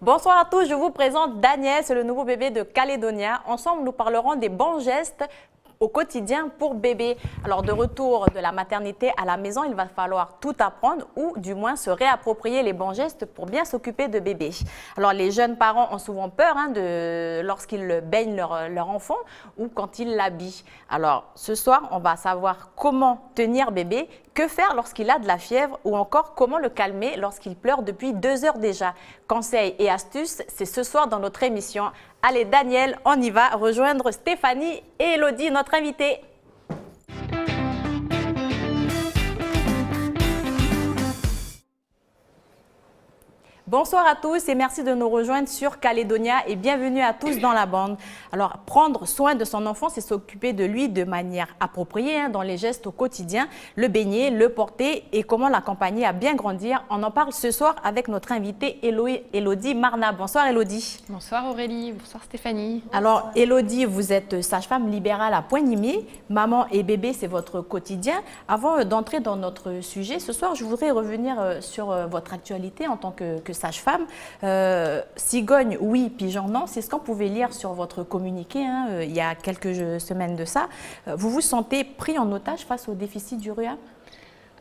Bonsoir à tous, je vous présente Daniel, c'est le nouveau bébé de Calédonia. Ensemble, nous parlerons des bons gestes au quotidien pour bébé. Alors, de retour de la maternité à la maison, il va falloir tout apprendre ou du moins se réapproprier les bons gestes pour bien s'occuper de bébé. Alors, les jeunes parents ont souvent peur lorsqu'ils baignent leur enfant ou quand ils l'habillent. Alors, ce soir, on va savoir comment tenir bébé, que faire lorsqu'il a de la fièvre ou encore comment le calmer lorsqu'il pleure depuis 2 heures déjà. Conseils et astuces, c'est ce soir dans notre émission. Allez Daniel, on y va rejoindre Stéphanie et Elodie, notre invitée. Bonsoir à tous et merci de nous rejoindre sur Calédonia et bienvenue à tous dans la bande. Alors, prendre soin de son enfant, c'est s'occuper de lui de manière appropriée dans les gestes au quotidien, le baigner, le porter et comment l'accompagner à bien grandir. On en parle ce soir avec notre invitée Elodie Marna. Bonsoir Elodie. Bonsoir Aurélie, bonsoir Stéphanie. Alors Elodie, vous êtes sage-femme libérale à Pointe-Nimi. Maman et bébé, c'est votre quotidien. Avant d'entrer dans notre sujet, ce soir, je voudrais revenir sur votre actualité en tant que sage-femme. Cigogne, oui, pigeon, non. C'est ce qu'on pouvait lire sur votre communiqué il y a quelques semaines de ça. Vous vous sentez pris en otage face au déficit du RUA?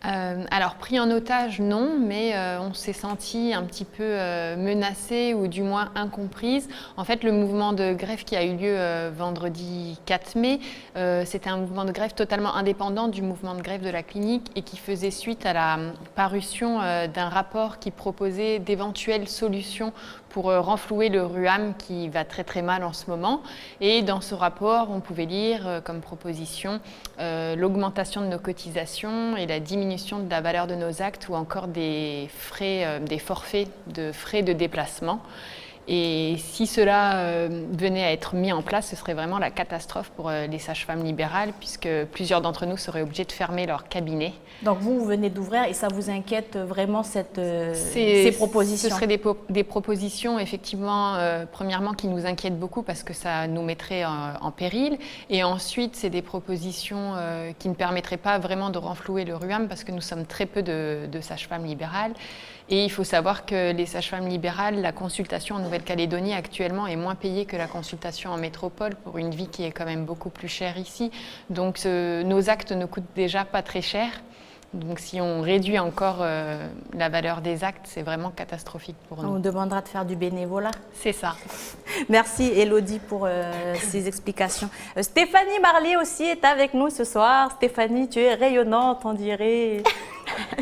Alors, pris en otage, non, mais on s'est senti un petit peu menacé ou du moins incomprise. En fait, le mouvement de grève qui a eu lieu vendredi 4 mai, c'était un mouvement de grève totalement indépendant du mouvement de grève de la clinique et qui faisait suite à la parution d'un rapport qui proposait d'éventuelles solutions pour renflouer le RUAM qui va très très mal en ce moment. Et dans ce rapport, on pouvait lire comme proposition l'augmentation de nos cotisations et la diminution de la valeur de nos actes ou encore des frais, des forfaits de frais de déplacement. Et si cela venait à être mis en place, ce serait vraiment la catastrophe pour les sages-femmes libérales puisque plusieurs d'entre nous seraient obligés de fermer leur cabinet. Donc vous venez d'ouvrir et ça vous inquiète vraiment ces propositions? Ce seraient des propositions effectivement, premièrement qui nous inquiètent beaucoup parce que ça nous mettrait en péril. Et ensuite, c'est des propositions qui ne permettraient pas vraiment de renflouer le RUAM parce que nous sommes très peu de sages-femmes libérales. Et il faut savoir que les sages-femmes libérales, la consultation en Nouvelle-Calédonie actuellement est moins payée que la consultation en métropole pour une vie qui est quand même beaucoup plus chère ici. Donc nos actes ne coûtent déjà pas très cher. Donc si on réduit encore la valeur des actes, c'est vraiment catastrophique pour nous. On vous demandera de faire du bénévolat. C'est ça. Merci Elodie pour ces explications. Stéphanie Marlier aussi est avec nous ce soir. Stéphanie, tu es rayonnante, on dirait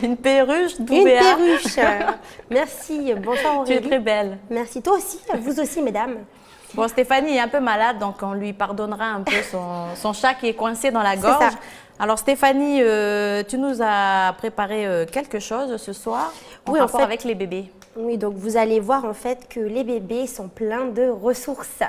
une perruche d'Ouvea. Une perruche. Merci. Bonsoir Aurélie. Tu es très belle. Merci. Toi aussi, vous aussi mesdames. Bon, Stéphanie est un peu malade, donc on lui pardonnera un peu son chat qui est coincé dans la gorge. Alors Stéphanie, tu nous as préparé quelque chose ce soir en rapport avec les bébés. Oui, donc vous allez voir en fait que les bébés sont pleins de ressources.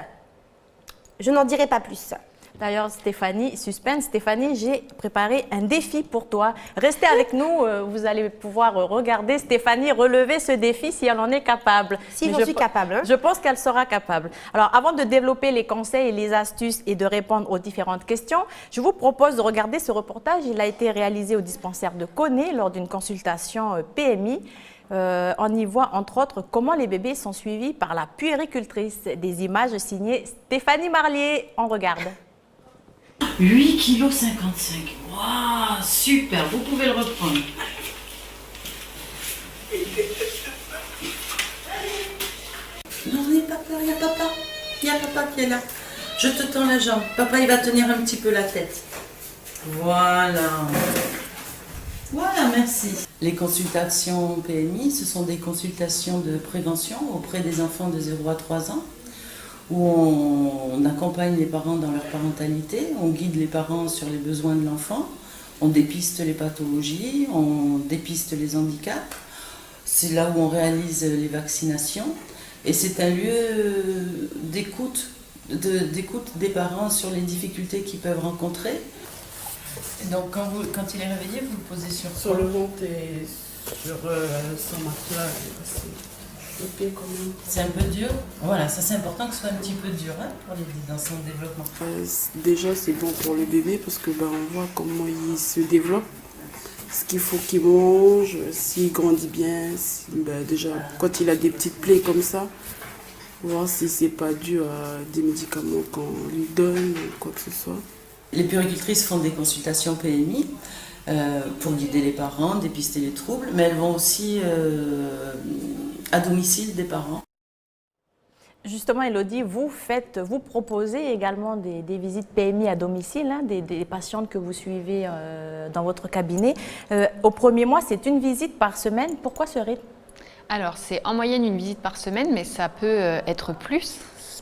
Je n'en dirai pas plus. D'ailleurs, Stéphanie, suspense, Stéphanie, j'ai préparé un défi pour toi. Restez avec nous, vous allez pouvoir regarder Stéphanie relever ce défi si elle en est capable. Si j'en suis capable. Hein. Je pense qu'elle sera capable. Alors, avant de développer les conseils et les astuces et de répondre aux différentes questions, je vous propose de regarder ce reportage. Il a été réalisé au dispensaire de Koné lors d'une consultation PMI. On y voit entre autres comment les bébés sont suivis par la puéricultrice. Des images signées Stéphanie Marlier. On regarde. 8,55 kg. Waouh, super, vous pouvez le reprendre. Non, n'aie pas peur, il y a papa. Il y a papa qui est là. Je te tends la jambe. Papa, il va tenir un petit peu la tête. Voilà. Voilà, merci. Les consultations PMI, ce sont des consultations de prévention auprès des enfants de 0 à 3 ans. Où on accompagne les parents dans leur parentalité, on guide les parents sur les besoins de l'enfant, on dépiste les pathologies, on dépiste les handicaps. C'est là où on réalise les vaccinations et c'est un lieu d'écoute des parents sur les difficultés qu'ils peuvent rencontrer. Et donc quand il est réveillé, vous le posez sur le ventre et sur son matelas. C'est un peu dur. Voilà, ça c'est important que ce soit un petit peu dur pour l'aider dans son développement. Déjà c'est bon pour le bébé parce que on voit comment il se développe, ce qu'il faut qu'il mange, s'il grandit bien. Déjà quand il a des petites plaies comme ça, voir si c'est pas dû à des médicaments qu'on lui donne ou quoi que ce soit. Les puéricultrices font des consultations PMI pour guider les parents, dépister les troubles, mais elles vont aussi à domicile des parents. Justement, Elodie, vous proposez également des visites PMI à domicile, hein, des patientes que vous suivez dans votre cabinet. Au premier mois, c'est une visite par semaine. Pourquoi ce rythme? Alors, c'est en moyenne une visite par semaine, mais ça peut être plus.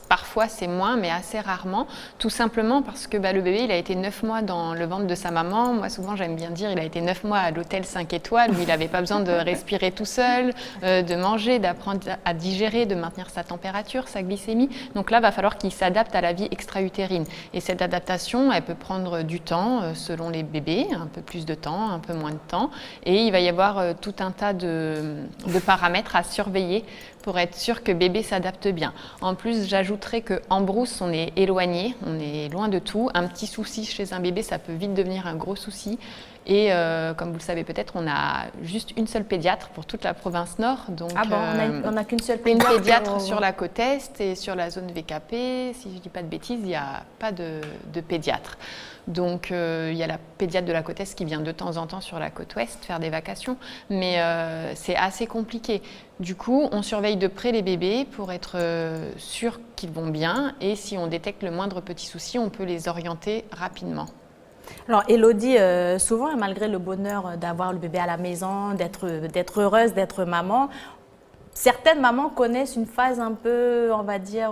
Parfois, c'est moins, mais assez rarement. Tout simplement parce que le bébé, il a été 9 mois dans le ventre de sa maman. Moi, souvent, j'aime bien dire, il a été 9 mois à l'hôtel 5 étoiles, où il n'avait pas besoin de respirer tout seul, de manger, d'apprendre à digérer, de maintenir sa température, sa glycémie. Donc là, il va falloir qu'il s'adapte à la vie extra-utérine. Et cette adaptation, elle peut prendre du temps selon les bébés, un peu plus de temps, un peu moins de temps. Et il va y avoir tout un tas de paramètres à surveiller pour être sûr que bébé s'adapte bien. En plus, j'ajouterais qu'en brousse, on est éloigné, on est loin de tout. Un petit souci chez un bébé, ça peut vite devenir un gros souci. Et comme vous le savez peut-être, on a juste une seule pédiatre pour toute la province Nord. Donc, on n'a qu'une seule pédiatre. Une pédiatre pédiatre sur la côte Est et sur la zone VKP. Si je ne dis pas de bêtises, il n'y a pas de pédiatre. Donc, il y a la pédiatre de la côte Est qui vient de temps en temps sur la côte Ouest faire des vacations. Mais c'est assez compliqué. Du coup, on surveille de près les bébés pour être sûr qu'ils vont bien. Et si on détecte le moindre petit souci, on peut les orienter rapidement. Alors, Elodie, souvent, malgré le bonheur d'avoir le bébé à la maison, d'être heureuse, d'être maman, certaines mamans connaissent une phase un peu, on va dire,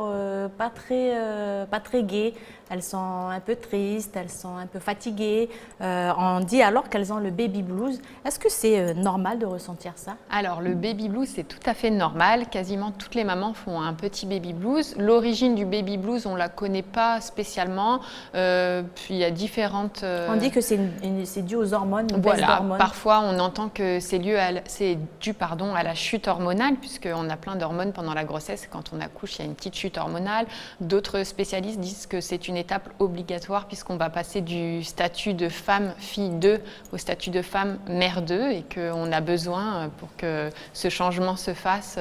pas très gaie. Elles sont un peu tristes, elles sont un peu fatiguées. On dit alors qu'elles ont le baby blues. Est-ce que c'est normal de ressentir ça? Alors, le baby blues, c'est tout à fait normal. Quasiment toutes les mamans font un petit baby blues. L'origine du baby blues, on ne la connaît pas spécialement. Puis, il y a différentes... On dit que c'est dû aux hormones, une baisse d'hormones. Parfois, on entend que c'est dû à la chute hormonale, puisqu'on a plein d'hormones pendant la grossesse. Quand on accouche, il y a une petite chute hormonale. D'autres spécialistes disent que c'est une étape obligatoire puisqu'on va passer du statut de femme fille 2 au statut de femme mère 2 et qu'on a besoin pour que ce changement se fasse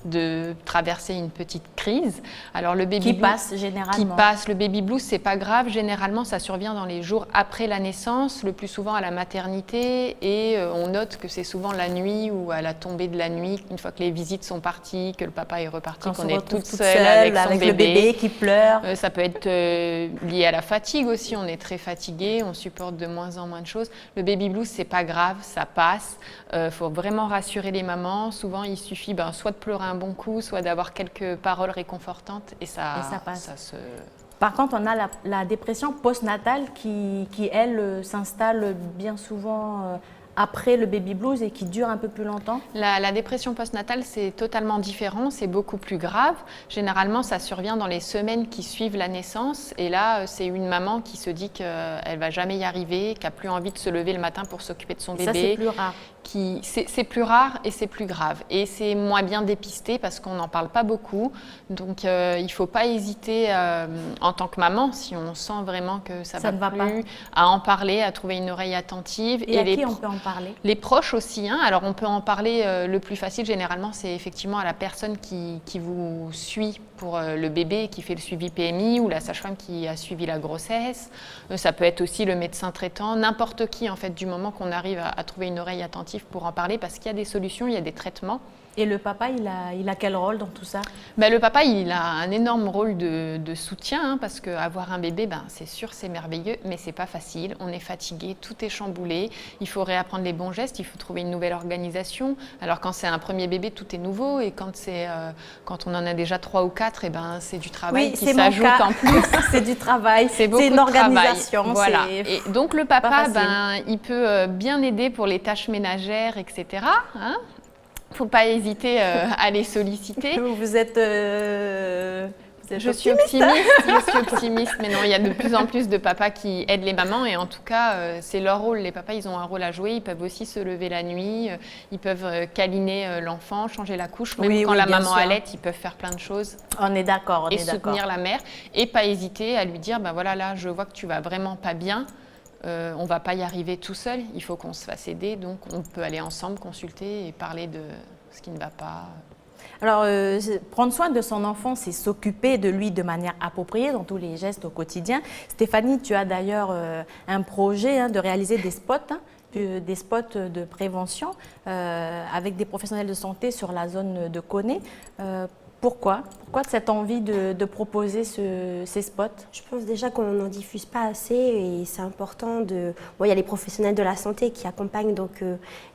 de traverser une petite crise. Alors le baby qui blues, passe généralement. Le baby blues, c'est pas grave. Généralement, ça survient dans les jours après la naissance, le plus souvent à la maternité, et on note que c'est souvent la nuit ou à la tombée de la nuit, une fois que les visites sont parties, que le papa est reparti, qu'on est toute seule avec son le bébé qui pleure. Ça peut être lié à la fatigue aussi. On est très fatigué, on supporte de moins en moins de choses. Le baby blues, c'est pas grave, ça passe. Faut vraiment rassurer les mamans. Souvent, il suffit soit de pleurer un bon coup, soit d'avoir quelques paroles réconfortantes et ça passe. Par contre, on a la dépression postnatale qui elle, s'installe bien souvent après le baby blues et qui dure un peu plus longtemps. La dépression postnatale, c'est totalement différent, c'est beaucoup plus grave. Généralement, ça survient dans les semaines qui suivent la naissance. Et là, c'est une maman qui se dit qu'elle ne va jamais y arriver, qui n'a plus envie de se lever le matin pour s'occuper de son bébé. Ça, c'est plus rare. C'est plus rare et c'est plus grave. Et c'est moins bien dépisté parce qu'on n'en parle pas beaucoup. Donc, il ne faut pas hésiter en tant que maman, si on sent vraiment que ça ne va plus, à en parler, à trouver une oreille attentive. Et à qui on peut en parler? Les proches aussi. Alors, on peut en parler. Le plus facile, généralement, c'est effectivement à la personne qui vous suit pour le bébé, qui fait le suivi PMI, ou la sage-femme qui a suivi la grossesse. Ça peut être aussi le médecin traitant, n'importe qui, en fait, du moment qu'on arrive à trouver une oreille attentive pour en parler, parce qu'il y a des solutions, il y a des traitements. Et le papa, il a quel rôle dans tout ça? Le papa, il a un énorme rôle de soutien, parce qu'avoir un bébé, c'est sûr, c'est merveilleux, mais c'est pas facile. On est fatigué, tout est chamboulé. Il faut réapprendre les bons gestes, il faut trouver une nouvelle organisation. Alors quand c'est un premier bébé, tout est nouveau, et quand on en a déjà 3 ou 4, c'est du travail qui s'ajoute en plus. C'est du travail, c'est une organisation. Voilà. Et donc le papa, il peut bien aider pour les tâches ménagères, etc. Il ne faut pas hésiter à les solliciter. Vous êtes je suis optimiste, mais non, il y a de plus en plus de papas qui aident les mamans, et en tout cas, c'est leur rôle. Les papas, ils ont un rôle à jouer. Ils peuvent aussi se lever la nuit, ils peuvent câliner l'enfant, changer la couche. Même quand la maman allaite, ils peuvent faire plein de choses. On est d'accord, et soutenir la mère, et pas hésiter à lui dire, voilà, là, je vois que tu vas vraiment pas bien. On ne va pas y arriver tout seul, il faut qu'on se fasse aider, donc on peut aller ensemble consulter et parler de ce qui ne va pas. Alors, prendre soin de son enfant, c'est s'occuper de lui de manière appropriée dans tous les gestes au quotidien. Stéphanie, tu as d'ailleurs un projet de réaliser des spots, des spots de prévention avec des professionnels de santé sur la zone de Koné. Pourquoi cette envie de proposer ces spots? Je pense déjà qu'on n'en diffuse pas assez et c'est important de... Bon, il y a les professionnels de la santé qui accompagnent donc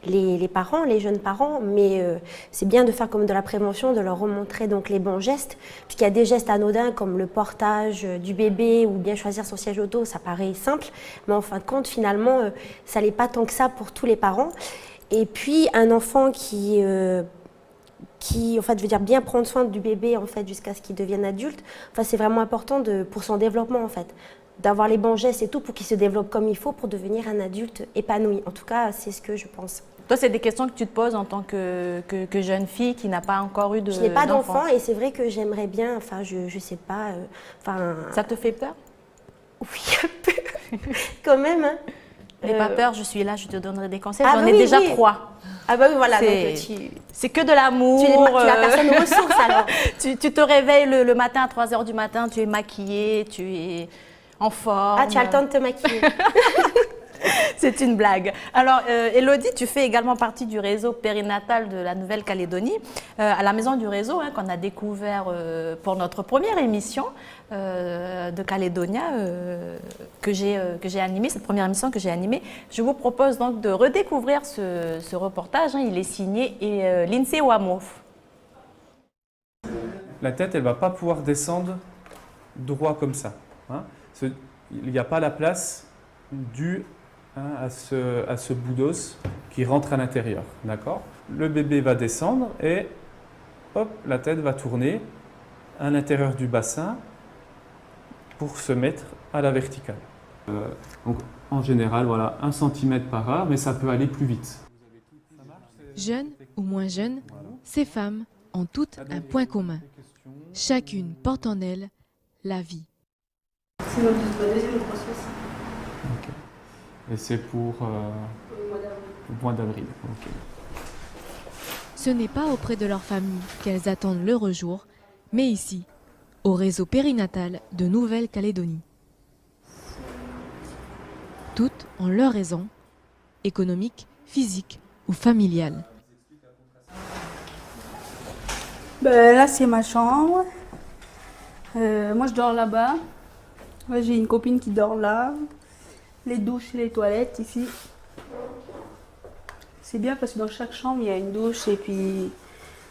les parents, les jeunes parents, mais c'est bien de faire comme de la prévention, de leur remontrer donc les bons gestes, puisqu'il y a des gestes anodins comme le portage du bébé ou bien choisir son siège auto, ça paraît simple, mais en fin de compte, finalement, ça n'est pas tant que ça pour tous les parents. Et puis, un enfant qui en fait veut dire bien prendre soin du bébé en fait jusqu'à ce qu'il devienne adulte. Enfin, c'est vraiment important pour son développement en fait, d'avoir les bons gestes et tout pour qu'il se développe comme il faut pour devenir un adulte épanoui. En tout cas, c'est ce que je pense. Toi, c'est des questions que tu te poses en tant que jeune fille qui n'a pas encore eu Je n'ai pas d'enfant et c'est vrai que j'aimerais bien, enfin je sais pas, Ça te fait peur? Oui, un peu, quand même. Hein. N'aie pas peur, je suis là, je te donnerai des conseils. J'en ai oui, déjà oui. 3. Ah bah oui, voilà. C'est que de l'amour. Tu es la personne ressource alors. Tu te réveilles le matin à 3 h du matin, tu es maquillée, tu es en forme. Ah, tu as le temps de te maquiller. C'est une blague. Alors, Élodie, tu fais également partie du réseau périnatal de la Nouvelle-Calédonie, à la Maison du Réseau, qu'on a découvert pour notre première émission de Calédonia que j'ai animée, cette première émission que j'ai animée. Je vous propose donc de redécouvrir ce reportage. Il est signé Lindsay Wamouf. La tête, elle ne va pas pouvoir descendre droit comme ça. Il n'y a pas la place due à ce bout d'os qui rentre à l'intérieur. D'accord ? Le bébé va descendre et hop, la tête va tourner à l'intérieur du bassin pour se mettre à la verticale. Donc, en général, voilà, 1 cm par heure, mais ça peut aller plus vite. Jeunes ou moins jeunes, ces femmes ont toutes un point commun. Chacune porte en elle la vie. C'est notre deuxième grossesse. Okay. Et c'est pour le mois d'avril. Okay. Ce n'est pas auprès de leur famille qu'elles attendent l'heureux jour, mais ici, au réseau périnatal de Nouvelle-Calédonie. Toutes ont leur raison, économique, physique ou familiale. Ben, là, c'est ma chambre. Moi, je dors là-bas. Ouais, j'ai une copine qui dort là. Les douches et les toilettes ici. C'est bien parce que dans chaque chambre, il y a une douche et puis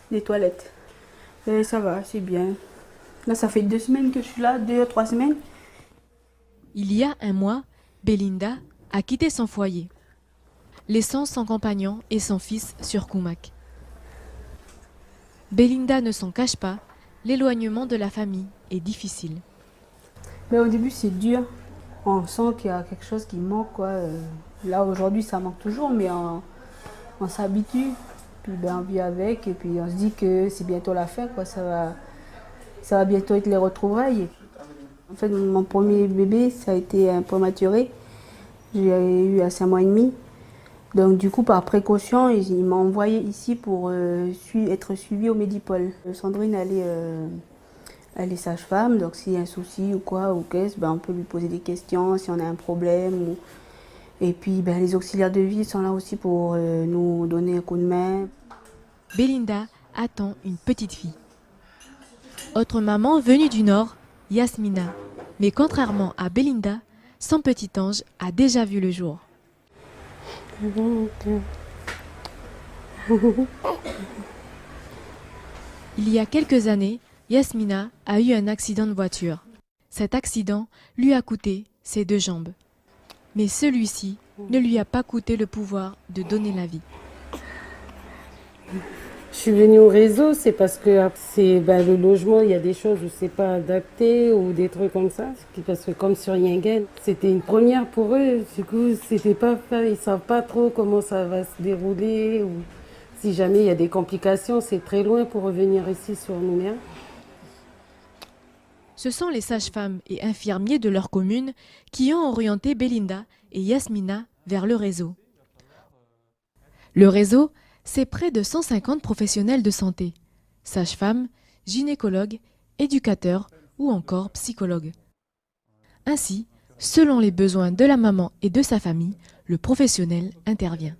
des toilettes. Et ça va, c'est bien. Là, ça fait 2 semaines que je suis là, 2 ou 3 semaines. Il y a un mois, Belinda a quitté son foyer, laissant son compagnon et son fils sur Koumak. Belinda ne s'en cache pas, l'éloignement de la famille est difficile. Mais au début, c'est dur. On sent qu'il y a quelque chose qui manque, quoi. Là, aujourd'hui, ça manque toujours, mais on s'habitue. Puis ben, on vit avec et puis on se dit que c'est bientôt la fin, quoi. Ça va bientôt être les retrouvailles. En fait, mon premier bébé, ça a été un prématuré. J'ai eu à 5 mois et demi. Donc du coup, par précaution, il m'a envoyé ici pour être suivie au Médipôle. Sandrine, elle est sage-femme, donc s'il y a un souci ou quoi, ou qu'est-ce, ben, on peut lui poser des questions, si on a un problème. Et puis ben, les auxiliaires de vie sont là aussi pour nous donner un coup de main. Belinda attend une petite fille. Autre maman venue du Nord, Yasmina. Mais contrairement à Belinda, son petit ange a déjà vu le jour. Il y a quelques années, Yasmina a eu un accident de voiture. Cet accident lui a coûté ses 2 jambes. Mais celui-ci ne lui a pas coûté le pouvoir de donner la vie. Je suis venue au réseau, c'est parce que le logement, il y a des choses où c'est pas adapté ou des trucs comme ça. Parce que comme sur Yingen, c'était une première pour eux. Du coup, c'était pas fait, ils savent pas trop comment ça va se dérouler. Ou si jamais il y a des complications, c'est très loin pour revenir ici sur Nouméa. Ce sont les sages-femmes et infirmiers de leur commune qui ont orienté Belinda et Yasmina vers le réseau. Le réseau, c'est près de 150 professionnels de santé. sage-femme, gynécologue, éducateur ou encore psychologue. Ainsi, selon les besoins de la maman et de sa famille, le professionnel intervient.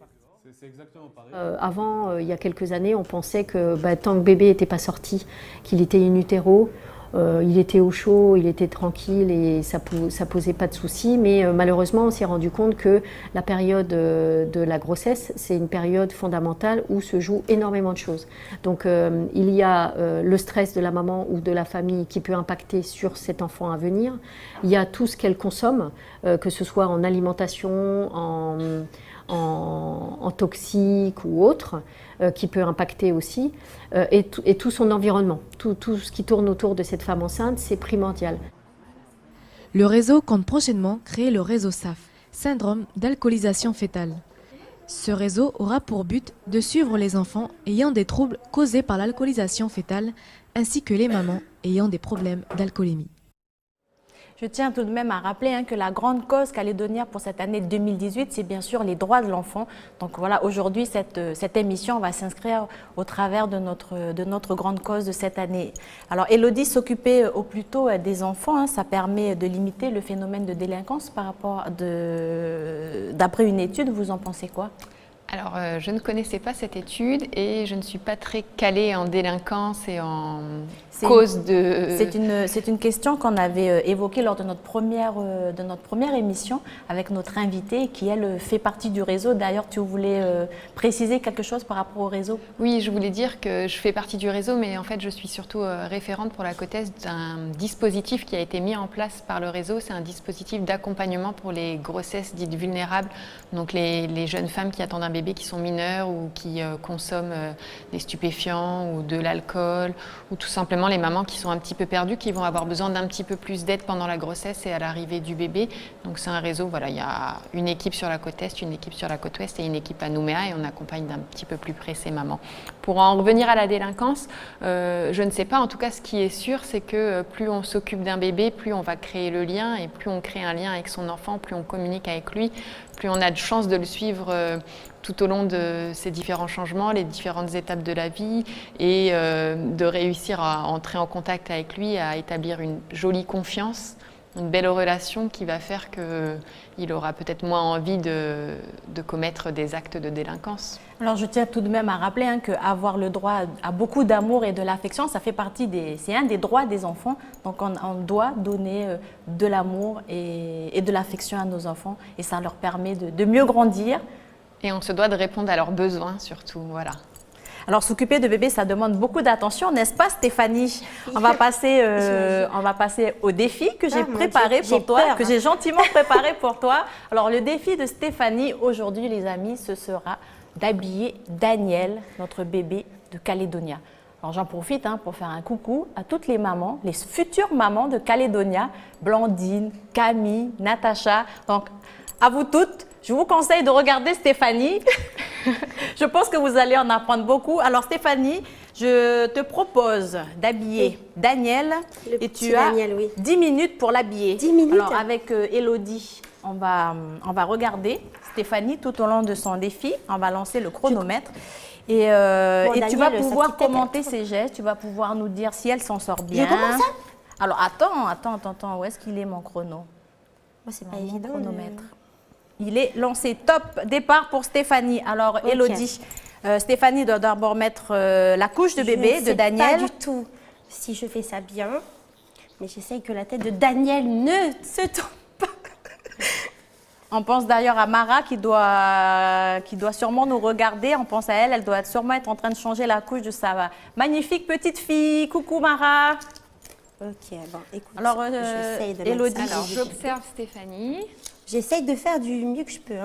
Avant, il y a quelques années, on pensait que tant que bébé n'était pas sorti, qu'il était in utero, il était au chaud, il était tranquille et ça posait pas de soucis. Mais malheureusement, on s'est rendu compte que la période de la grossesse, c'est une période fondamentale où se joue énormément de choses. Donc il y a le stress de la maman ou de la famille qui peut impacter sur cet enfant à venir. Il y a tout ce qu'elle consomme, que ce soit en alimentation, en toxique ou autre, qui peut impacter aussi, et tout son environnement. Tout ce qui tourne autour de cette femme enceinte, c'est primordial. Le réseau compte prochainement créer le réseau SAF, syndrome d'alcoolisation fœtale. Ce réseau aura pour but de suivre les enfants ayant des troubles causés par l'alcoolisation fœtale, ainsi que les mamans ayant des problèmes d'alcoolémie. Je tiens tout de même à rappeler que la grande cause calédonienne pour cette année 2018, c'est bien sûr les droits de l'enfant. Donc voilà, aujourd'hui, cette émission va s'inscrire au travers de notre grande cause de cette année. Alors, Élodie, s'occuper au plus tôt des enfants, ça permet de limiter le phénomène de délinquance par rapport d'après une étude. Vous en pensez quoi ? Alors, je ne connaissais pas cette étude et je ne suis pas très calée en délinquance et en cause de... C'est une question qu'on avait évoquée lors de notre première émission avec notre invitée qui, elle, fait partie du réseau. D'ailleurs, tu voulais préciser quelque chose par rapport au réseau ? Oui, je voulais dire que je fais partie du réseau, mais en fait, je suis surtout référente pour la COTES d'un dispositif qui a été mis en place par le réseau. C'est un dispositif d'accompagnement pour les grossesses dites vulnérables, donc les jeunes femmes qui attendent un bébé qui sont mineurs ou qui consomment des stupéfiants ou de l'alcool, ou tout simplement les mamans qui sont un petit peu perdues, qui vont avoir besoin d'un petit peu plus d'aide pendant la grossesse et à l'arrivée du bébé. Donc c'est un réseau, voilà, il y a une équipe sur la côte Est, une équipe sur la côte Ouest et une équipe à Nouméa, et on accompagne d'un petit peu plus près ces mamans. Pour en revenir à la délinquance, je ne sais pas, en tout cas ce qui est sûr, c'est que plus on s'occupe d'un bébé, plus on va créer le lien, et plus on crée un lien avec son enfant, plus on communique avec lui, plus on a de chances de le suivre tout au long de ces différents changements, les différentes étapes de la vie, et de réussir à entrer en contact avec lui, à établir une jolie confiance, une belle relation qui va faire qu'il aura peut-être moins envie de commettre des actes de délinquance. Alors je tiens tout de même à rappeler qu'avoir le droit à beaucoup d'amour et de l'affection, ça fait partie c'est un des droits des enfants. Donc on doit donner de l'amour et de l'affection à nos enfants, et ça leur permet de mieux grandir. Et on se doit de répondre à leurs besoins surtout, voilà. Alors s'occuper de bébé, ça demande beaucoup d'attention, n'est-ce pas Stéphanie ? On va passer au défi que j'ai préparé pour toi, que j'ai gentiment préparé pour toi. Alors le défi de Stéphanie aujourd'hui, les amis, ce sera d'habiller Daniel, notre bébé de Calédonia. Alors j'en profite pour faire un coucou à toutes les mamans, les futures mamans de Calédonia, Blandine, Camille, Natacha. Donc à vous toutes, je vous conseille de regarder Stéphanie. Je pense que vous allez en apprendre beaucoup. Alors Stéphanie, je te propose d'habiller Daniel, et tu as 10 minutes pour l'habiller. 10 minutes. Alors avec Élodie, on va regarder Stéphanie tout au long de son défi. On va lancer le chronomètre. Et tu vas pouvoir commenter ses gestes, tu vas pouvoir nous dire si elle s'en sort bien. Je commence ça ? Alors attends, où est-ce qu'il est mon chrono ? Moi, c'est pas évident. Chronomètre. Il est lancé. Top départ pour Stéphanie. Alors, okay. Élodie, Stéphanie doit d'abord mettre la couche de bébé de Daniel. Je ne sais pas du tout si je fais ça bien, mais j'essaye que la tête de Daniel ne se tourne pas. On pense d'ailleurs à Mara qui doit sûrement nous regarder. On pense à elle, elle doit sûrement être en train de changer la couche de sa magnifique petite fille. Coucou Mara. Ok, bon, écoute, alors, Élodie. Alors, j'observe Stéphanie. J'essaye de faire du mieux que je peux.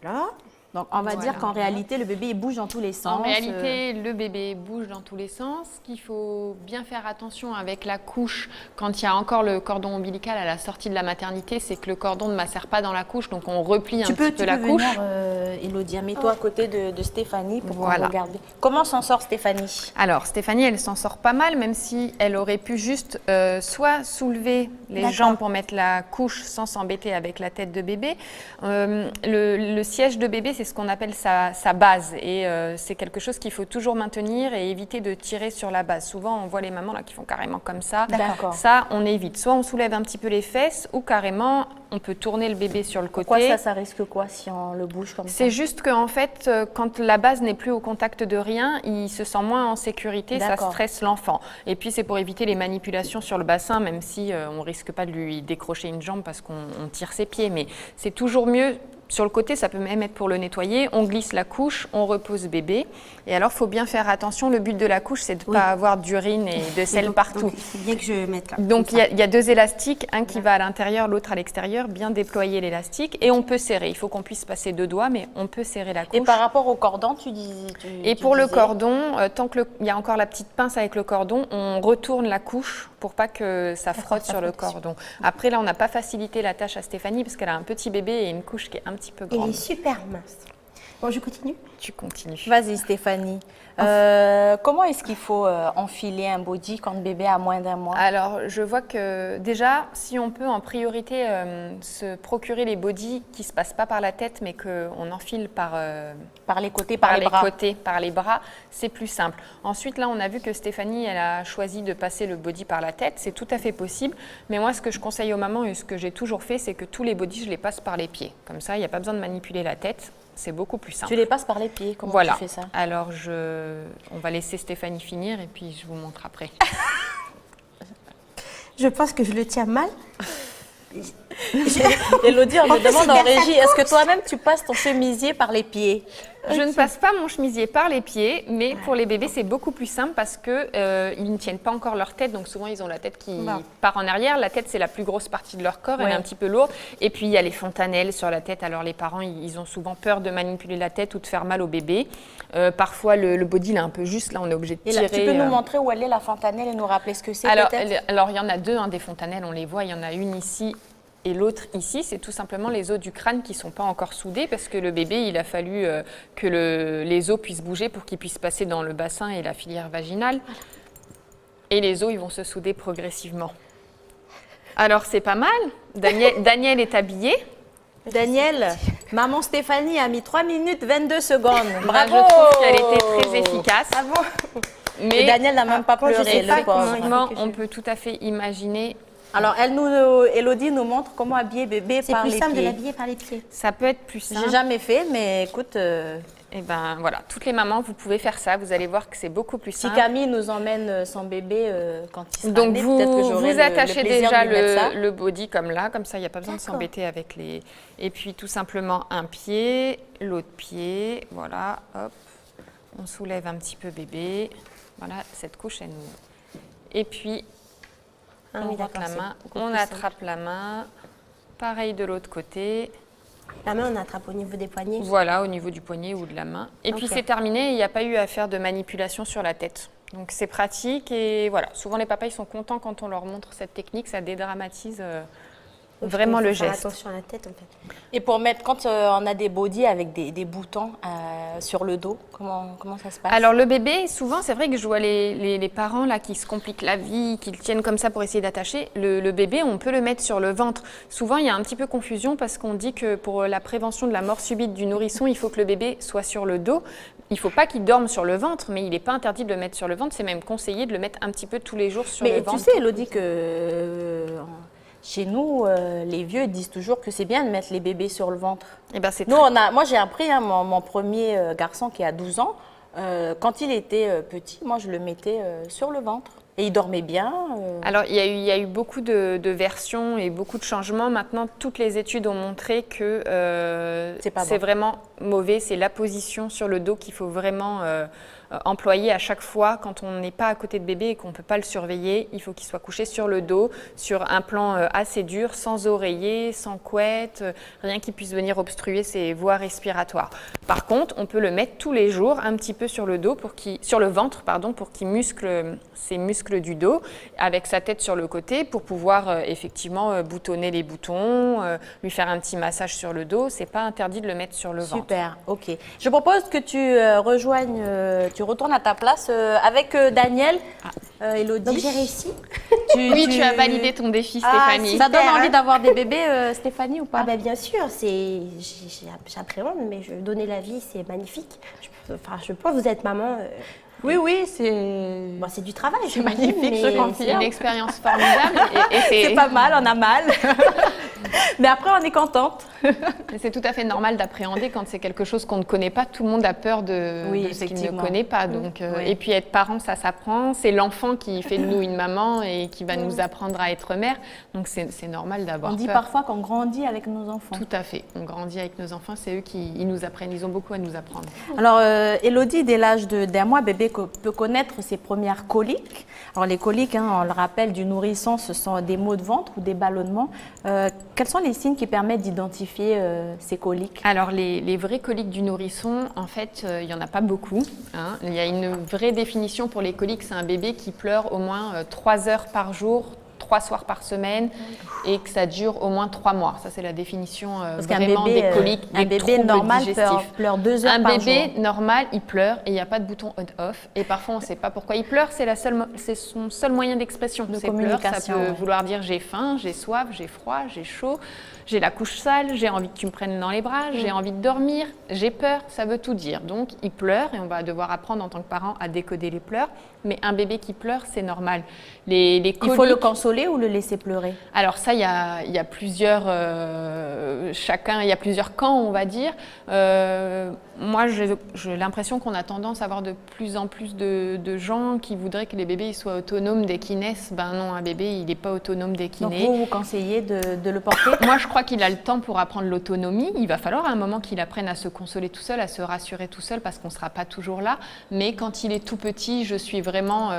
Là. Donc, on va dire qu'en réalité, le bébé il bouge dans tous les sens. En réalité, le bébé bouge dans tous les sens. Qu'il faut bien faire attention avec la couche quand il y a encore le cordon ombilical à la sortie de la maternité, c'est que le cordon ne macère pas dans la couche, donc on replie un petit peu la couche. Tu peux venir, Élodie, mets-toi à côté de Stéphanie pour qu'on regarde. Comment s'en sort Stéphanie ? Alors, Stéphanie, elle s'en sort pas mal, même si elle aurait pu juste soit soulever les jambes pour mettre la couche sans s'embêter avec la tête de bébé. Le siège de bébé, c'est c'est ce qu'on appelle sa base. Et c'est quelque chose qu'il faut toujours maintenir et éviter de tirer sur la base. Souvent, on voit les mamans là qui font carrément comme ça. D'accord. Ça, on évite. Soit on soulève un petit peu les fesses ou carrément, on peut tourner le bébé sur le côté. Pourquoi ça risque quoi si on le bouge comme ça? C'est juste qu'en fait, quand la base n'est plus au contact de rien, il se sent moins en sécurité, ça stresse l'enfant. Et puis, c'est pour éviter les manipulations sur le bassin, même si on risque pas de lui décrocher une jambe parce qu'on tire ses pieds. Mais c'est toujours mieux. Sur le côté, ça peut même être pour le nettoyer. On glisse la couche, on repose bébé. Et alors, il faut bien faire attention. Le but de la couche, c'est de ne pas avoir d'urine et de sel partout. C'est bien que je mette là. Donc, il y a 2 élastiques, un qui va à l'intérieur, l'autre à l'extérieur. Bien déployer l'élastique et on peut serrer. Il faut qu'on puisse passer 2 doigts, mais on peut serrer la couche. Et par rapport au cordon, tu dis. Et pour le cordon, tant qu'il y a encore la petite pince avec le cordon, on retourne la couche pour pas que ça frotte sur le cordon. Après, là, on n'a pas facilité la tâche à Stéphanie parce qu'elle a un petit bébé et une couche qui est un petit peu grande. Il est super mince. Bon, je continue? Tu continues. Vas-y Stéphanie. Comment est-ce qu'il faut enfiler un body quand le bébé a moins d'1 mois? Alors, je vois que déjà, si on peut en priorité se procurer les bodys qui ne se passent pas par la tête, mais qu'on enfile par les côtés, par les bras. Côtés, par les bras, c'est plus simple. Ensuite, là, on a vu que Stéphanie, elle a choisi de passer le body par la tête. C'est tout à fait possible. Mais moi, ce que je conseille aux mamans et ce que j'ai toujours fait, c'est que tous les bodys, je les passe par les pieds. Comme ça, il n'y a pas besoin de manipuler la tête. C'est beaucoup plus simple. Tu les passes par les pieds, comment voilà. Tu fais ça? Alors, on va laisser Stéphanie finir et puis je vous montre après. Je pense que je le tiens mal. Élodie, on me demande en régie, est-ce que toi-même tu passes ton chemisier par les pieds? Je ne passe pas mon chemisier par les pieds, mais pour les bébés, c'est beaucoup plus simple parce qu'ils ne tiennent pas encore leur tête. Donc souvent, ils ont la tête qui part en arrière. La tête, c'est la plus grosse partie de leur corps. Elle est un petit peu lourde. Et puis, il y a les fontanelles sur la tête. Alors, les parents, ils ont souvent peur de manipuler la tête ou de faire mal au bébé. Parfois, le body, il est un peu juste. Là, on est obligé de tirer. Et là, tu peux nous montrer où elle est, la fontanelle, et nous rappeler ce que c'est peut-être? Alors, il y en a 2, des fontanelles. On les voit. Il y en a une ici et l'autre ici, c'est tout simplement les os du crâne qui ne sont pas encore soudés parce que le bébé, il a fallu que les os puissent bouger pour qu'ils puissent passer dans le bassin et la filière vaginale. Et les os, ils vont se souder progressivement. Alors, c'est pas mal. Daniel est habillé. Daniel, maman Stéphanie a mis 3 minutes 22 secondes. Bravo! Je trouve qu'elle était très efficace. Bravo! Mais et Daniel n'a même pas pleuré, le pauvre. On peut tout à fait imaginer. Alors, Élodie nous montre comment habiller bébé par les pieds. C'est plus simple de l'habiller par les pieds. Ça peut être plus simple. J'ai jamais fait, mais écoute... Et ben voilà, toutes les mamans, vous pouvez faire ça. Vous allez voir que c'est beaucoup plus simple. Si Camille nous emmène son bébé quand il sera donc né, peut-être que j'aurai vous attachez le plaisir déjà de lui mettre ça. le body comme là, comme ça, il n'y a pas besoin de s'embêter avec les... Et puis tout simplement un pied, l'autre pied, voilà, hop. On soulève un petit peu bébé. Voilà, cette couche, elle nous... Et puis... on rentre la main, on attrape la main, pareil de l'autre côté. La main, on attrape au niveau des poignets? Voilà, au niveau du poignet ou de la main. Et puis c'est terminé, il n'y a pas eu à faire de manipulation sur la tête. Donc c'est pratique et voilà. Souvent les papas, ils sont contents quand on leur montre cette technique, ça dédramatise vraiment le geste. Faire attention à la tête en fait. Et pour mettre, quand on a des bodys avec des boutons sur le dos, comment ça se passe? Alors le bébé, souvent c'est vrai que je vois les parents là qui se compliquent la vie, qui le tiennent comme ça pour essayer d'attacher. Le bébé, on peut le mettre sur le ventre. Souvent il y a un petit peu confusion parce qu'on dit que pour la prévention de la mort subite du nourrisson, il faut que le bébé soit sur le dos. Il ne faut pas qu'il dorme sur le ventre, mais il n'est pas interdit de le mettre sur le ventre. C'est même conseillé de le mettre un petit peu tous les jours sur le ventre. Mais tu sais, Élodie, que chez nous, les vieux disent toujours que c'est bien de mettre les bébés sur le ventre. Et ben c'est moi j'ai appris, mon premier garçon qui a 12 ans, quand il était petit, moi je le mettais sur le ventre. Et il dormait bien. Alors, il y a eu beaucoup de versions et beaucoup de changements. Maintenant, toutes les études ont montré que c'est vraiment mauvais. C'est la position sur le dos qu'il faut vraiment employer à chaque fois quand on n'est pas à côté de bébé et qu'on ne peut pas le surveiller. Il faut qu'il soit couché sur le dos, sur un plan assez dur, sans oreiller, sans couette, rien qui puisse venir obstruer ses voies respiratoires. Par contre, on peut le mettre tous les jours un petit peu sur le dos, sur le ventre, pour qu'il muscle ses muscles du dos, avec sa tête sur le côté, pour pouvoir effectivement boutonner les boutons, lui faire un petit massage sur le dos. C'est pas interdit de le mettre sur le ventre. Super, ok. Je propose que tu tu retournes à ta place avec Daniel, Elodie. Donc j'ai réussi. Oui, tu as validé ton défi, Ah, Stéphanie. Ça donne Super, envie hein. d'avoir des bébés, Stéphanie, ou pas? Ah ben bien sûr, j'appréhende, mais donner la vie, c'est magnifique. Je pense que vous êtes maman. Oui, oui, c'est... Bon, c'est du travail. C'est magnifique, je C'est confirme. une expérience formidable. Et C'est pas mal, on a mal. Mais après, on est contente. c'est tout à fait normal d'appréhender quand c'est quelque chose qu'on ne connaît pas. Tout le monde a peur de ce qu'il ne effectivement. connaît pas. Donc, Oui. Et puis être parent, ça s'apprend. C'est l'enfant qui fait de nous une maman et qui va nous apprendre à être mère. Donc c'est normal d'avoir On dit peur. parfois qu'on grandit avec nos enfants. Tout à fait. On grandit avec nos enfants. C'est eux qui ils nous apprennent. Ils ont beaucoup à nous apprendre. Alors, Elodie, dès l'âge d'un mois, bébé peut connaître ses premières coliques. Alors, les coliques, hein, on le rappelle, du nourrisson, ce sont des maux de ventre ou des ballonnements. Quels sont les signes qui permettent d'identifier ces coliques? Alors, les vraies coliques du nourrisson, en fait, il n'y en a pas beaucoup, hein. Il y a une vraie définition pour les coliques. C'est un bébé qui pleure au moins 3 heures par jour, 3 soirs par semaine, et que ça dure au moins 3 mois. Ça, c'est la définition Parce qu'un vraiment bébé, des coliques, un des bébé troubles normal digestifs. pleure 2 heures par jour. Un bébé normal, il pleure et il n'y a pas de bouton on-off. Et parfois, on ne sait pas pourquoi il pleure. C'est son seul moyen d'expression. De C'est pleurer. communication, Ça peut ouais. vouloir dire j'ai faim, j'ai soif, j'ai froid, j'ai chaud, j'ai la couche sale, j'ai envie que tu me prennes dans les bras, j'ai envie de dormir, j'ai peur. Ça veut tout dire. Donc, il pleure et on va devoir apprendre en tant que parent à décoder les pleurs. Mais un bébé qui pleure, c'est normal. Les Il faut le coliques- consoler ou le laisser pleurer? Alors ça, il y a plusieurs, il y a plusieurs camps, on va dire. Moi, j'ai l'impression qu'on a tendance à avoir de plus en plus de gens qui voudraient que les bébés ils soient autonomes dès qu'ils naissent. Ben non, un bébé, il n'est pas autonome dès qu'il Donc, naît. vous conseillez de le porter? Moi, je crois qu'il a le temps pour apprendre l'autonomie. Il va falloir à un moment qu'il apprenne à se consoler tout seul, à se rassurer tout seul, parce qu'on ne sera pas toujours là. Mais quand il est tout petit, je suis vraiment,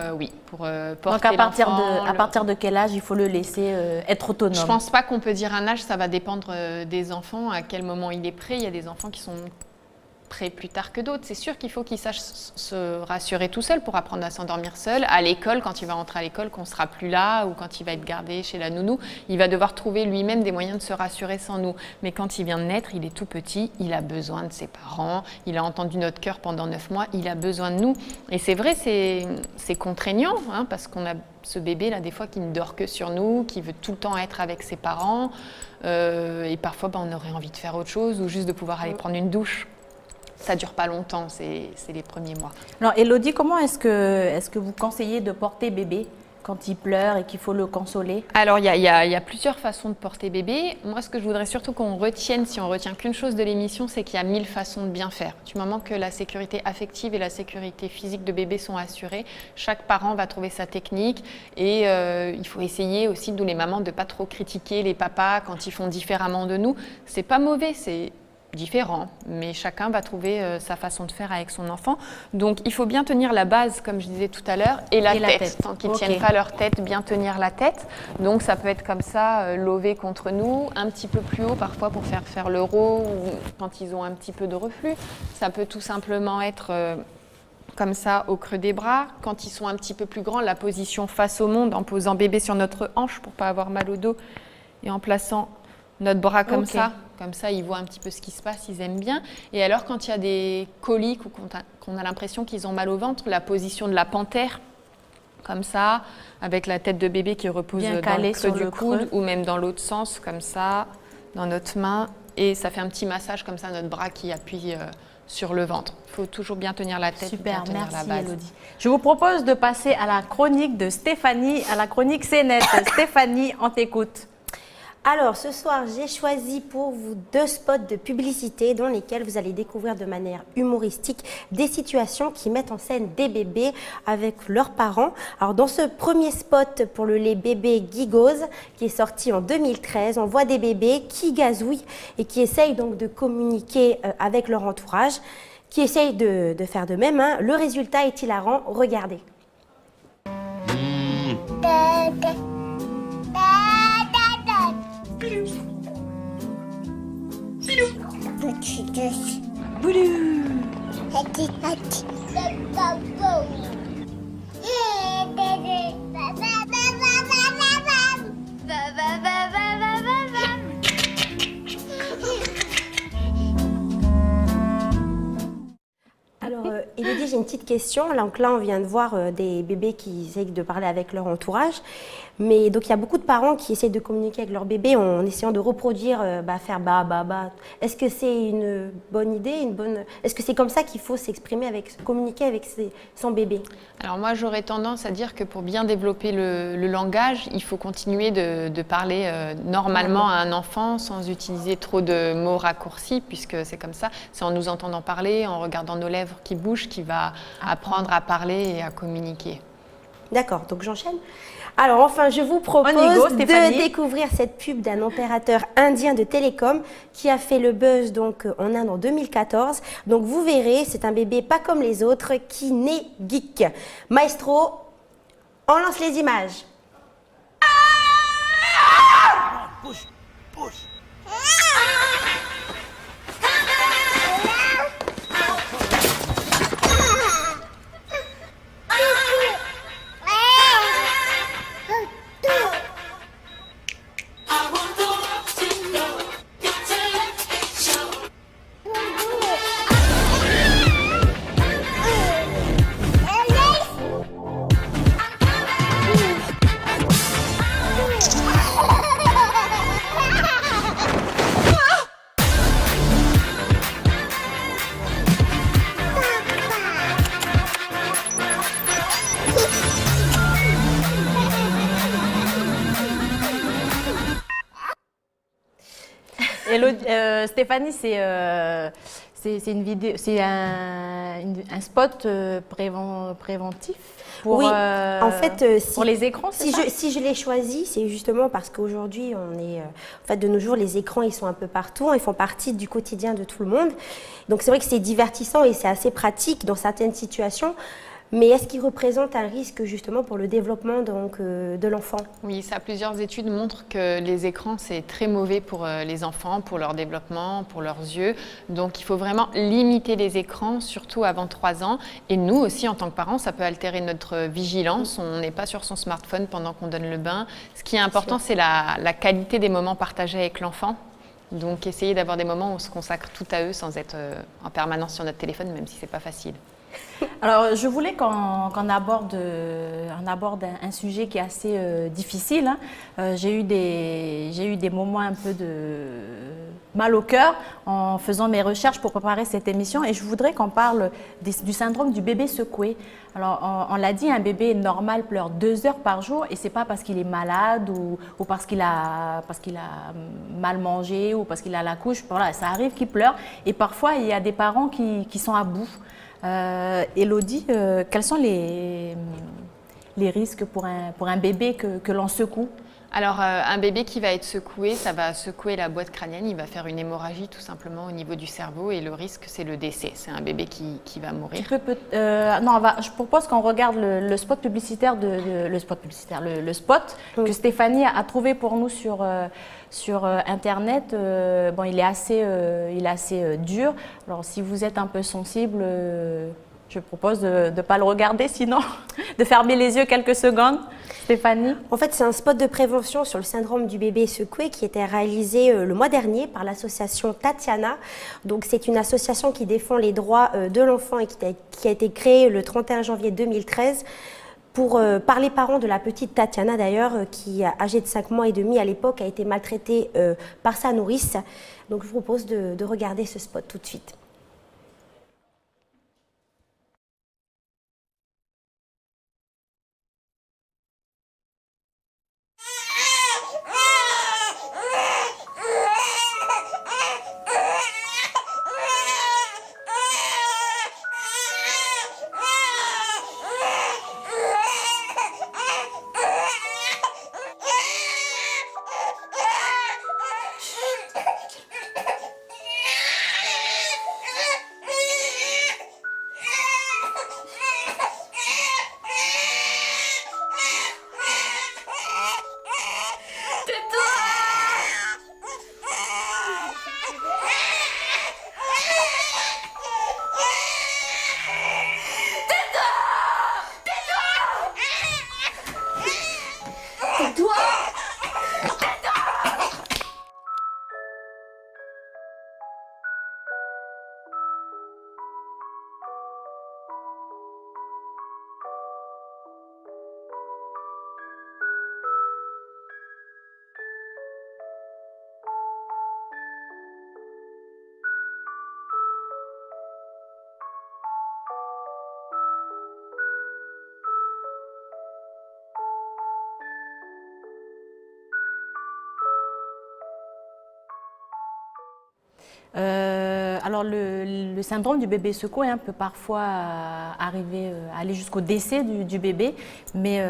pour porter Donc, l'enfant, à partir de quel âge il faut le laisser être autonome? Je pense pas qu'on peut dire un âge, ça va dépendre des enfants, à quel moment il est prêt. Il y a des enfants qui sont prêts plus tard que d'autres. C'est sûr qu'il faut qu'il sache se rassurer tout seul pour apprendre à s'endormir seul. À l'école, quand il va rentrer à l'école, qu'on sera plus là ou quand il va être gardé chez la nounou, il va devoir trouver lui-même des moyens de se rassurer sans nous. Mais quand il vient de naître, il est tout petit, il a besoin de ses parents, il a entendu notre cœur pendant 9 mois, il a besoin de nous. Et c'est vrai, c'est contraignant, hein, parce qu'on a ce bébé là des fois qui ne dort que sur nous, qui veut tout le temps être avec ses parents, et parfois on aurait envie de faire autre chose ou juste de pouvoir aller prendre une douche. Ça dure pas longtemps, c'est les premiers mois. Alors, Elodie, comment est-ce que vous conseillez de porter bébé quand il pleure et qu'il faut le consoler? Alors, il y a plusieurs façons de porter bébé. Moi, ce que je voudrais surtout qu'on retienne, si on retient qu'une chose de l'émission, c'est qu'il y a 1000 façons de bien faire. Du moment que la sécurité affective et la sécurité physique de bébé sont assurées, chaque parent va trouver sa technique. Et il faut essayer aussi, nous les mamans, de ne pas trop critiquer les papas quand ils font différemment de nous. C'est pas mauvais, c'est différent, mais chacun va trouver sa façon de faire avec son enfant. Donc, il faut bien tenir la base, comme je disais tout à l'heure, et la tête. Tant qu'ils ne tiennent pas leur tête, bien tenir la tête. Donc, ça peut être comme ça, lové contre nous, un petit peu plus haut parfois pour faire l'euro, ou quand ils ont un petit peu de reflux. Ça peut tout simplement être comme ça, au creux des bras. Quand ils sont un petit peu plus grands, la position face au monde, en posant bébé sur notre hanche pour ne pas avoir mal au dos, et en plaçant notre bras comme ça. Comme ça, ils voient un petit peu ce qui se passe, ils aiment bien. Et alors, quand il y a des coliques ou qu'on a l'impression qu'ils ont mal au ventre, la position de la panthère, comme ça, avec la tête de bébé qui repose Bien dans calée le creux sur du le coude, creux. ou même dans l'autre sens, comme ça, dans notre main. Et ça fait un petit massage comme ça, notre bras qui appuie sur le ventre. Il faut toujours bien tenir la tête, Super, bien tenir merci la base. Elodie. Je vous propose de passer à la chronique de Stéphanie, à la chronique CNET. Stéphanie, on t'écoute. Alors, ce soir, j'ai choisi pour vous 2 spots de publicité dans lesquels vous allez découvrir de manière humoristique des situations qui mettent en scène des bébés avec leurs parents. Alors, dans ce premier spot pour le lait bébé Gigose, qui est sorti en 2013, on voit des bébés qui gazouillent et qui essayent donc de communiquer avec leur entourage, qui essayent de faire de même, hein. Le résultat est hilarant, regardez. Alors, Elodie, j'ai une petite question. Donc là, on vient de voir des bébés qui essayent de parler avec leur entourage. Mais donc, il y a beaucoup de parents qui essayent de communiquer avec leur bébé en essayant de reproduire, faire ba, ba, ba. Est-ce que c'est une bonne idée, Est-ce que c'est comme ça qu'il faut s'exprimer, communiquer avec son bébé? Alors moi, j'aurais tendance à dire que pour bien développer le langage, il faut continuer de parler normalement à un enfant sans utiliser trop de mots raccourcis, puisque c'est comme ça. C'est en nous entendant parler, en regardant nos lèvres qui bougent, qu'il va apprendre à parler et à communiquer. D'accord, donc j'enchaîne. Alors enfin, je vous propose de découvrir cette pub d'un opérateur indien de télécom qui a fait le buzz donc en Inde en 2014. Donc vous verrez, c'est un bébé pas comme les autres qui naît geek. Maestro, on lance les images. Push, push. Stéphanie, c'est une vidéo, c'est un spot préventif pour, oui, en fait, pour les écrans. Si je l'ai choisi, c'est justement parce qu'aujourd'hui, en fait, de nos jours, les écrans, ils sont un peu partout, ils font partie du quotidien de tout le monde. Donc c'est vrai que c'est divertissant et c'est assez pratique dans certaines situations. Mais est-ce qu'il représente un risque justement pour le développement de l'enfant? Oui, plusieurs études montrent que les écrans, c'est très mauvais pour les enfants, pour leur développement, pour leurs yeux. Donc il faut vraiment limiter les écrans, surtout avant 3 ans. Et nous aussi, en tant que parents, ça peut altérer notre vigilance. On n'est pas sur son smartphone pendant qu'on donne le bain. Ce qui est important, c'est la qualité des moments partagés avec l'enfant. Donc essayer d'avoir des moments où on se consacre tout à eux sans être en permanence sur notre téléphone, même si ce n'est pas facile. Alors, je voulais qu'on aborde un sujet qui est assez difficile. J'ai eu des moments un peu de mal au cœur en faisant mes recherches pour préparer cette émission et je voudrais qu'on parle du syndrome du bébé secoué. Alors, on l'a dit, un bébé normal pleure 2 heures par jour et c'est pas parce qu'il est malade ou parce qu'il a mal mangé ou parce qu'il a la couche. Voilà, ça arrive qu'il pleure et parfois il y a des parents qui sont à bout. Élodie, quels sont les risques pour un bébé que l'on secoue? Alors, un bébé qui va être secoué, ça va secouer la boîte crânienne, il va faire une hémorragie tout simplement au niveau du cerveau et le risque, c'est le décès. C'est un bébé qui va mourir. Je propose qu'on regarde le spot publicitaire, le spot que Stéphanie a trouvé pour nous sur Internet. Bon, il est assez dur. Alors, si vous êtes un peu sensible, je propose de ne pas le regarder, sinon de fermer les yeux quelques secondes. Stéphanie? En fait, c'est un spot de prévention sur le syndrome du bébé secoué qui était réalisé le mois dernier par l'association Tatiana. Donc, c'est une association qui défend les droits de l'enfant et qui a été créée le 31 janvier 2013 par les parents de la petite Tatiana d'ailleurs, qui, âgée de 5 mois et demi à l'époque, a été maltraitée par sa nourrice. Donc, je vous propose de regarder ce spot tout de suite. Alors le syndrome du bébé secoué peut parfois aller jusqu'au décès du bébé, mais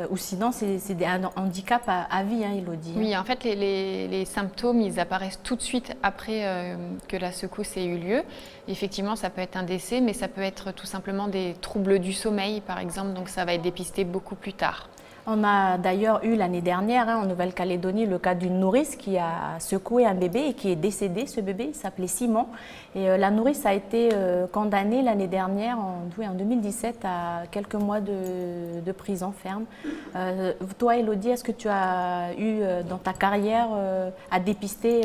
ou sinon c'est un handicap à vie, Elodie. Oui, en fait les symptômes ils apparaissent tout de suite après que la secousse ait eu lieu. Effectivement, ça peut être un décès, mais ça peut être tout simplement des troubles du sommeil par exemple, donc ça va être dépisté beaucoup plus tard. On a d'ailleurs eu l'année dernière en Nouvelle-Calédonie le cas d'une nourrice qui a secoué un bébé et qui est décédé. Ce bébé il s'appelait Simon et la nourrice a été condamnée l'année dernière, en 2017, à quelques mois de prison ferme. Toi, Elodie, est-ce que tu as eu dans ta carrière à dépister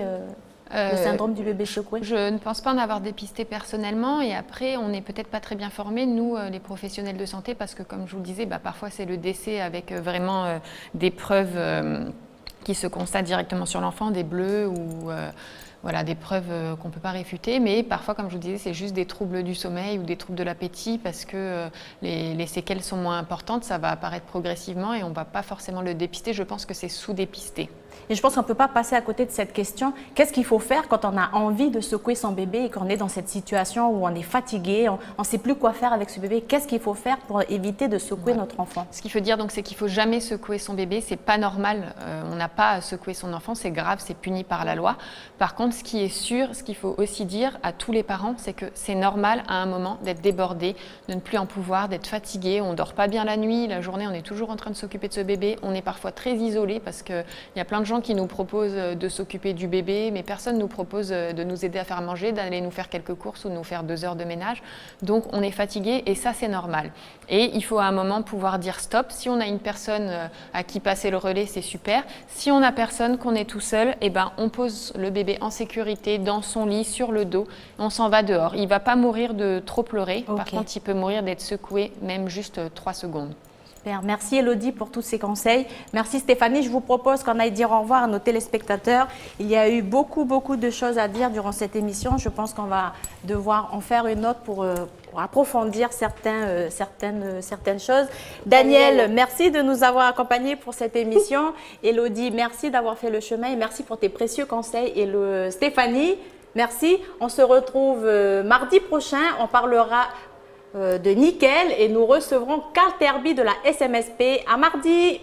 le syndrome du bébé secoué? Je ne pense pas en avoir dépisté personnellement et après on n'est peut-être pas très bien formés, nous les professionnels de santé, parce que comme je vous le disais, parfois c'est le décès avec vraiment des preuves qui se constatent directement sur l'enfant, des bleus ou voilà, des preuves qu'on ne peut pas réfuter, mais parfois, comme je vous disais, c'est juste des troubles du sommeil ou des troubles de l'appétit parce que les séquelles sont moins importantes, ça va apparaître progressivement et on ne va pas forcément le dépister. Je pense que c'est sous-dépisté. Et je pense qu'on ne peut pas passer à côté de cette question. Qu'est-ce qu'il faut faire quand on a envie de secouer son bébé et qu'on est dans cette situation où on est fatigué, on ne sait plus quoi faire avec ce bébé? Qu'est-ce qu'il faut faire pour éviter de secouer notre enfant? Ce qu'il faut dire, donc, c'est qu'il ne faut jamais secouer son bébé. Ce n'est pas normal. On n'a pas à secouer son enfant. C'est grave, c'est puni par la loi. Par contre, ce qui est sûr, ce qu'il faut aussi dire à tous les parents, c'est que c'est normal à un moment d'être débordé, de ne plus en pouvoir, d'être fatigué. On ne dort pas bien la nuit, la journée, on est toujours en train de s'occuper de ce bébé. On est parfois très isolé parce qu'il y a plein de gens qui nous proposent de s'occuper du bébé, mais personne ne nous propose de nous aider à faire manger, d'aller nous faire quelques courses ou de nous faire 2 heures de ménage. Donc on est fatigué et ça c'est normal. Et il faut à un moment pouvoir dire stop. Si on a une personne à qui passer le relais, c'est super. Si on n'a personne, qu'on est tout seul, on pose le bébé en sécurité dans son lit, sur le dos, on s'en va dehors. Il ne va pas mourir de trop pleurer, Par contre il peut mourir d'être secoué, même juste 3 secondes. Super. Merci Elodie pour tous ces conseils. Merci Stéphanie. Je vous propose qu'on aille dire au revoir à nos téléspectateurs. Il y a eu beaucoup de choses à dire durant cette émission. Je pense qu'on va devoir en faire une autre pour approfondir certaines choses. Daniel, merci de nous avoir accompagnés pour cette émission. Elodie, merci d'avoir fait le chemin et merci pour tes précieux conseils. Et Stéphanie, merci. On se retrouve mardi prochain. On parlera de nickel et nous recevrons Carl Terby de la SMSP. À mardi!